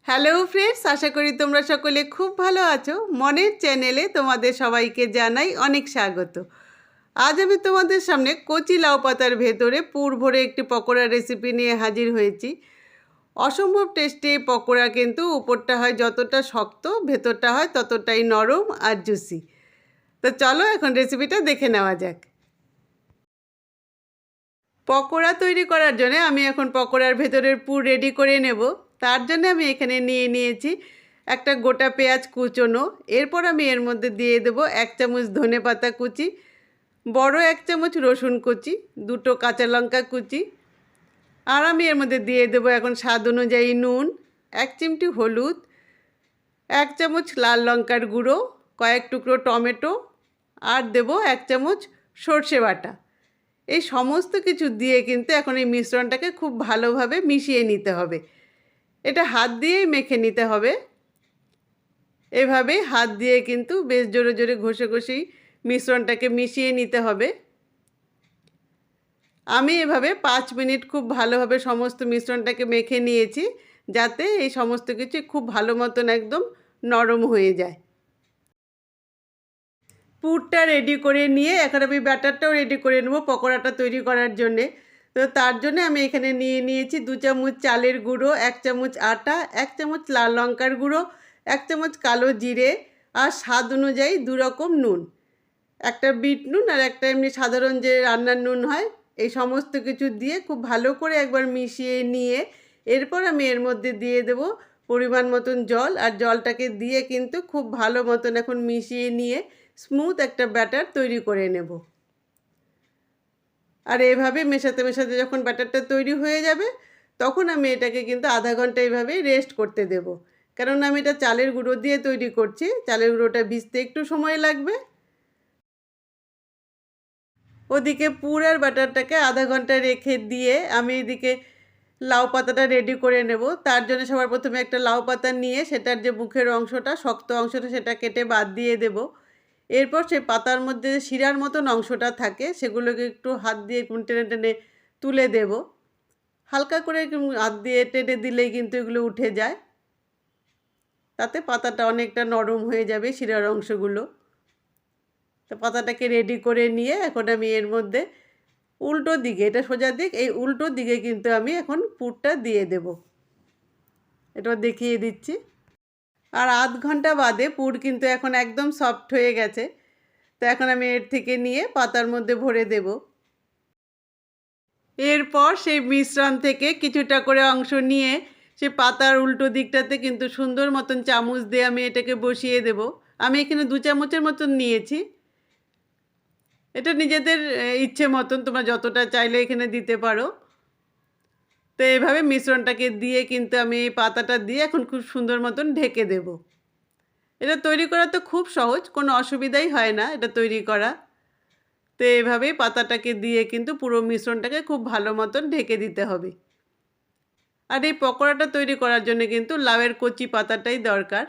Hello friends, আশা করি তোমরা সকলে খুব ভালো আছো। মনের চ্যানেলে তোমাদের সবাইকে জানাই অনেক স্বাগত। আজ আমি তোমাদের সামনে কচি লাউ পাতার ভেতরে পুর ভরে একটি পকোড়া রেসিপি নিয়ে হাজির হয়েছি। অসম্ভব টেস্টি এই পকোড়া, কিন্তু উপরটা হয় যতটা শক্ত, ভেতরটা হয় ততটাই নরম আর জুসি। তো চলো এখন রেসিপিটা দেখে নেওয়া যাক। পকোড়া তৈরি করার জন্য আমি এখন পকোড়ার ভেতরের পুর রেডি করে নেব। তার জন্য আমি এখানে নিয়ে নিয়েছি একটা গোটা পেঁয়াজ কুচোনো। এরপর আমি এর মধ্যে দিয়ে দেব 1 চামচ ধনেপাতা কুচি, বড় 1 চামচ রসুন কুচি, দুটো কাঁচা লঙ্কা কুচি, আর আমি এর মধ্যে দিয়ে দেব এখন স্বাদ অনুযায়ী নুন, 1 চিমটি হলুদ, 1 চামচ লাল লঙ্কার গুঁড়ো, কয়েক টুকরো টমেটো, আর দেব 1 চামচ সর্ষে বাটা। এই সমস্ত কিছু দিয়ে কিন্তু এখন এই মিশ্রণটাকে খুব ভালোভাবে মিশিয়ে নিতে হবে। এটা হাত দিয়েই মেখে নিতে হবে। এভাবেই হাত দিয়ে কিন্তু বেশ জোরে জোরে ঘষে ঘষেই মিশ্রণটাকে মিশিয়ে নিতে হবে। আমি এভাবে 5 মিনিট খুব ভালোভাবে সমস্ত মিশ্রণটাকে মেখে নিয়েছি, যাতে এই সমস্ত কিছু খুব ভালো মতন একদম নরম হয়ে যায়। পুরটা রেডি করে নিয়ে এখন আমি ব্যাটারটাও রেডি করে নেব পকোড়াটা তৈরি করার জন্যে। তো তার জন্য আমি এখানে নিয়ে নিয়েছি 2 চামচ চালের গুঁড়ো, 1 চামচ আটা, 1 চামচ লাল লঙ্কার গুঁড়ো, 1 চামচ কালো জিরে, আর স্বাদ অনুযায়ী 2 রকম নুন, একটা বিট নুন আর একটা এমনি সাধারণ যে রান্নার নুন হয়। এই সমস্ত কিছু দিয়ে খুব ভালো করে একবার মিশিয়ে নিয়ে এরপর আমি এর মধ্যে দিয়ে দেব পরিমাণ মতন জল, আর জলটাকে দিয়ে কিন্তু খুব ভালো মতন এখন মিশিয়ে নিয়ে স্মুথ একটা ব্যাটার তৈরি করে নেব। আর এভাবে মেশাতে মেশাতে যখন ব্যাটারটা তৈরি হয়ে যাবে, তখন আমি এটাকে কিন্তু আধা ঘন্টা এইভাবেই রেস্ট করতে দেব। কারণ আমি এটা চালের গুঁড়ো দিয়ে তৈরি করছি, চালের গুঁড়োটা ভিজতে একটু সময় লাগবে। ওদিকে পুরের ব্যাটারটাকে আধা ঘন্টা রেখে দিয়ে আমি এদিকে লাউ পাতাটা রেডি করে নেব। তার জন্য সবার প্রথমে একটা লাউ পাতা নিয়ে সেটার যে মুখের অংশটা, শক্ত অংশটা, সেটা কেটে বাদ দিয়ে দেব। এরপর সেই পাতার মধ্যে যে শিরার মতন অংশটা থাকে সেগুলোকে একটু হাত দিয়ে টেনে টেনে তুলে দেব। হালকা করে হাত দিয়ে টেনে দিলেই কিন্তু এগুলো উঠে যায়, তাতে পাতাটা অনেকটা নরম হয়ে যাবে শিরার অংশগুলো। তো পাতাটাকে রেডি করে নিয়ে এখন আমি এর মধ্যে উল্টো দিকে, এটা সোজা দিক, এই উল্টো দিকে কিন্তু আমি এখন পুরটা দিয়ে দেব। এটা দেখিয়ে দিচ্ছি। আর আধ ঘন্টা বাদে পুর কিন্তু এখন একদম সফট হয়ে গেছে। তো এখন আমি এর থেকে নিয়ে পাতার মধ্যে ভরে দেব। এরপর সেই মিশ্রণ থেকে কিছুটা করে অংশ নিয়ে সে পাতার উল্টো দিকটাতে কিন্তু সুন্দর মতন চামচ দিয়ে আমি এটাকে বসিয়ে দেব। আমি এখানে 2 চামচের মতন নিয়েছি। এটা নিজেদের ইচ্ছে মতন তোমরা যতটা চাইলে এখানে দিতে পারো। তো এইভাবে মিশ্রণটাকে দিয়ে কিন্তু আমি এই পাতাটা দিয়ে এখন খুব সুন্দর মতন ঢেকে দেব। এটা তৈরি করা তো খুব সহজ, কোনো অসুবিধাই হয় না এটা তৈরি করা। তো এইভাবেই পাতাটাকে দিয়ে কিন্তু পুরো মিশ্রণটাকে খুব ভালো মতন ঢেকে দিতে হবে। আর এই পকোড়াটা তৈরি করার জন্য কিন্তু লাউয়ের কচি পাতাটাই দরকার।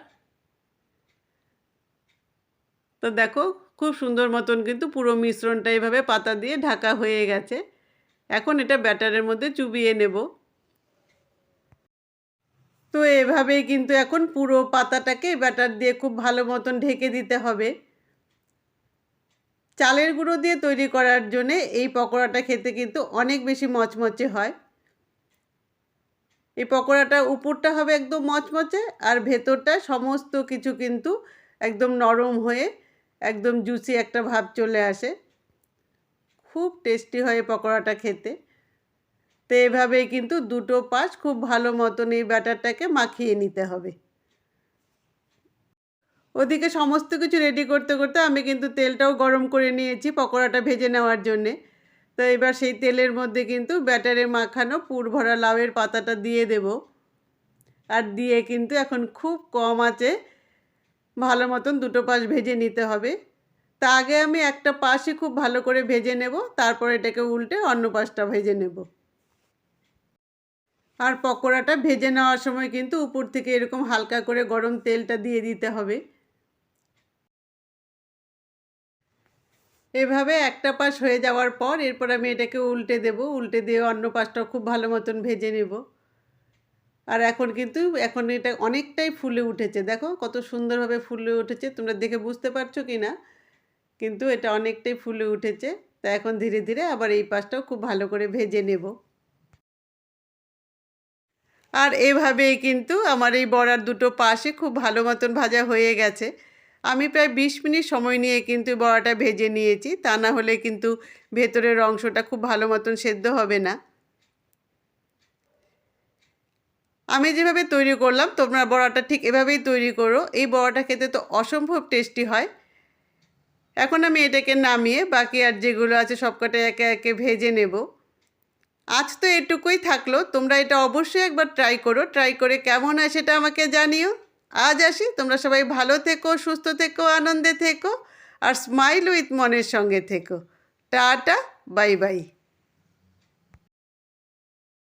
তো দেখো খুব সুন্দর মতন কিন্তু পুরো মিশ্রণটা এইভাবে পাতা দিয়ে ঢাকা হয়ে গেছে। এখন এটা ব্যাটারের মধ্যে চুবিয়ে নেব। তো এভাবেই কিন্তু এখন পুরো পাতাটাকে ব্যাটার দিয়ে খুব ভালো মতন ঢেকে দিতে হবে। চালের গুঁড়ো দিয়ে তৈরি করার জন্য এই পকোড়াটা খেতে কিন্তু অনেক বেশি মচমচে হয়। এই পকোড়াটা উপরটা হবে একদম মচমচে, আর ভেতরটা সমস্ত কিছু কিন্তু একদম নরম হয়ে একদম জুসি একটা ভাব চলে আসে। খুব টেস্টি হয় এই পকোড়াটা খেতে। তো এভাবেই কিন্তু দুটো পাশ খুব ভালো মতন এই ব্যাটারটাকে মাখিয়ে নিতে হবে। ওদিকে সমস্ত কিছু রেডি করতে করতে আমি কিন্তু তেলটাও গরম করে নিয়েছি পকোড়াটা ভেজে নেওয়ার জন্যে। তো এবার সেই তেলের মধ্যে কিন্তু ব্যাটারে মাখানো পুর ভরা লাউয়ের পাতাটা দিয়ে দেব। আর দিয়ে কিন্তু এখন খুব কম আঁচে ভালো মতন দুটো পাশ ভেজে নিতে হবে। তা আগে আমি একটা পাশই খুব ভালো করে ভেজে নেব, তারপর এটাকে উল্টে অন্য পাশটা ভেজে নেব। আর পকোড়াটা ভেজে নেওয়ার সময় কিন্তু উপর থেকে এরকম হালকা করে গরম তেলটা দিয়ে দিতে হবে। এভাবে একটা পাশ হয়ে যাওয়ার পর এরপর আমি এটাকে উল্টে দেব। উল্টে দিয়ে অন্য পাশটাও খুব ভালো মতন ভেজে নেব। আর এখন এটা অনেকটাই ফুলে উঠেছে, দেখো কত সুন্দরভাবে ফুলে উঠেছে, তোমরা দেখে বুঝতে পারছো কি না, কিন্তু এটা অনেকটাই ফুলে উঠেছে। তা এখন ধীরে ধীরে আবার এই পাশটাও খুব ভালো করে ভেজে নেব। আর এভাবেই কিন্তু আমার এই বড়ার দুটো পাশে খুব ভালো মতন ভাজা হয়ে গেছে। আমি প্রায় ২০ মিনিট সময় নিয়ে কিন্তু বড়াটা ভেজে নিয়েছি, তা না হলে কিন্তু ভেতরের অংশটা খুব ভালো মতন সেদ্ধ হবে না। আমি যেভাবে তৈরি করলাম তোমরা বড়াটা ঠিক এভাবেই তৈরি করো। এই বড়াটা খেতে তো অসম্ভব টেস্টি হয়। এখন আমি এটাকে নামিয়ে বাকি আর যেগুলো আছে সবকটা একে একে ভেজে নেব। আজ তো এটুকুই থাকলো, তোমরা এটা অবশ্যই একবার ট্রাই করো, ট্রাই করে কেমন হয় সেটা আমাকে জানিও। আজ আসি, তোমরা সবাই ভালো থেকো, সুস্থ থেকো, আনন্দে থেকো আর স্মাইল উইথ মনের সঙ্গে থেকো। Tata, bye bye.